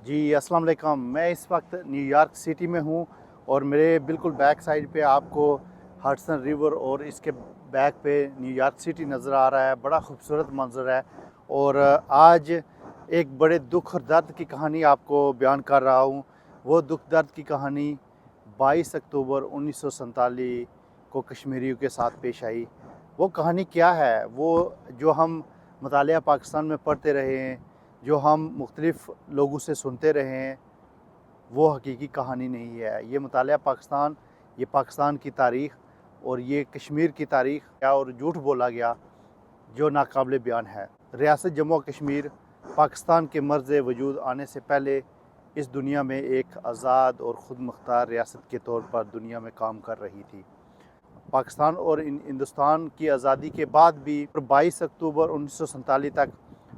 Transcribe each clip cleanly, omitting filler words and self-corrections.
जी अस्सलाम वालेकुम। मैं इस वक्त न्यूयॉर्क सिटी में हूँ और मेरे बिल्कुल बैक साइड पे आपको हडसन रिवर और इसके बैक पे न्यूयॉर्क सिटी नज़र आ रहा है। बड़ा खूबसूरत मंजर है और आज एक बड़े दुख और दर्द की कहानी आपको बयान कर रहा हूँ। वो दुख दर्द की कहानी 22 अक्टूबर 1947 को कश्मीरियों के साथ पेश आई। वो कहानी क्या है? वो जो हम मुतालिया पाकिस्तान में पढ़ते रहे हैं, जो हम मुख्तलिफ़ लोगों से सुनते रहे हैं, वो हकीकी कहानी नहीं है। ये मुतालिया पाकिस्तान, ये पाकिस्तान की तारीख़ और ये कश्मीर की तारीख़ क्या और झूठ बोला गया जो नाकाबिल बयान है। रियासत जम्मू और कश्मीर पाकिस्तान के मर्ज़ वजूद आने से पहले इस दुनिया में एक आज़ाद और ख़ुद मुख्तार रियासत के तौर पर दुनिया में काम कर रही थी। पाकिस्तान और हिंदुस्तान की आज़ादी के बाद भी 22 अक्टूबर 1947 तक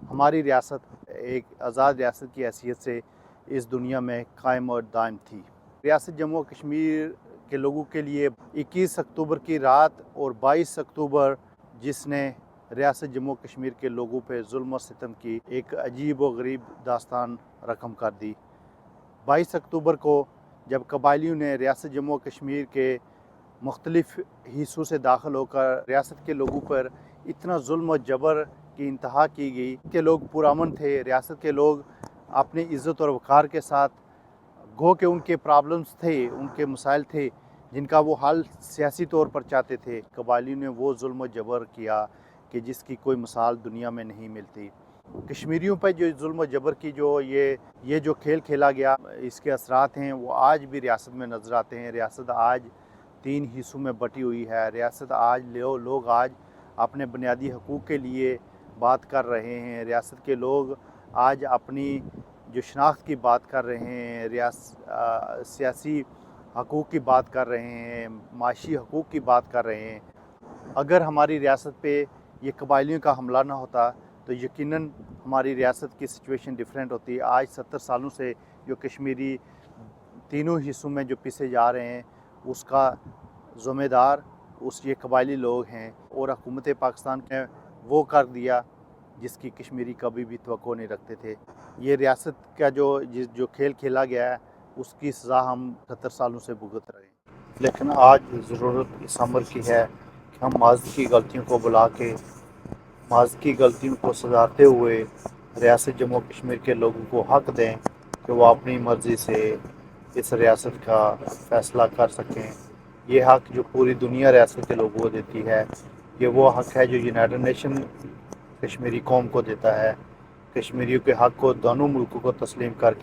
हमारी रियासत एक आज़ाद रियासत की हैसियत से इस दुनिया में कायम और दायम थी। रियासत जम्मू और कश्मीर के लोगों के लिए 21 अक्टूबर की रात और 22 अक्टूबर जिसने रियासत जम्मू और कश्मीर के लोगों पे जुल्म और सितम की एक अजीब व गरीब दास्तान रकम कर दी। 22 अक्टूबर को जब कबायलियों ने रियासत जम्मू और कश्मीर के मुख्तलिफ़ हिस्सों से दाखिल होकर रियासत के लोगों पर इतना जुल्म और जबर की इंतहा की गई कि लोग पुरअमन थे। रियासत के लोग अपनी इज़्ज़त और वक़ार के साथ गो के उनके प्रॉब्लम्स थे, उनके मसाइल थे जिनका वो हल सियासी तौर पर चाहते थे। कबायलियों ने वो जुल्म और जबर किया कि जिसकी कोई मिसाल दुनिया में नहीं मिलती। कश्मीरियों पर जो जुल्म और जबर की जो ये जो खेल खेला गया, इसके असरात हैं वो आज भी रियासत में नज़र आते हैं। रियासत आज 3 हिस्सों में बटी हुई है। रियासत आज लोग आज अपने बुनियादी हकूक़ के लिए बात कर रहे हैं। रियासत के लोग आज अपनी जो शनाख्त की बात कर रहे हैं, सियासी हकूक़ की बात कर रहे हैं, माशी हकूक़ की बात कर रहे हैं। अगर हमारी रियासत पे ये कबायलियों का हमला ना होता तो यकीनन हमारी रियासत की सिचुएशन डिफरेंट होती। आज 70 सालों से जो कश्मीरी तीनों हिस्सों में जो पिसे जा रहे हैं उसका ज़िम्मेदार ये कबायली लोग हैं और हुकूमत पाकिस्तान ने वो कर दिया जिसकी कश्मीरी कभी भी तवक्को नहीं रखते थे। ये रियासत का जो खेल खेला गया है उसकी सज़ा हम 70 सालों से भुगत रहे हैं। लेकिन आज ज़रूरत इस अमर की है कि हम माज़ी की गलतियों को बुला के, माज़ी की गलतियों को सुधारते हुए रियासत जम्मू कश्मीर के लोगों को हक़ दें कि वो अपनी मर्ज़ी से इस रियासत का फ़ैसला कर सकें। ये हक़ जो पूरी दुनिया रियासत के लोगों को देती है, ये वो हक़ है जो यूनाइटेड नेशन कश्मीरी कौम को देता है। कश्मीरियों के हक़ को दोनों मुल्कों को तस्लीम करके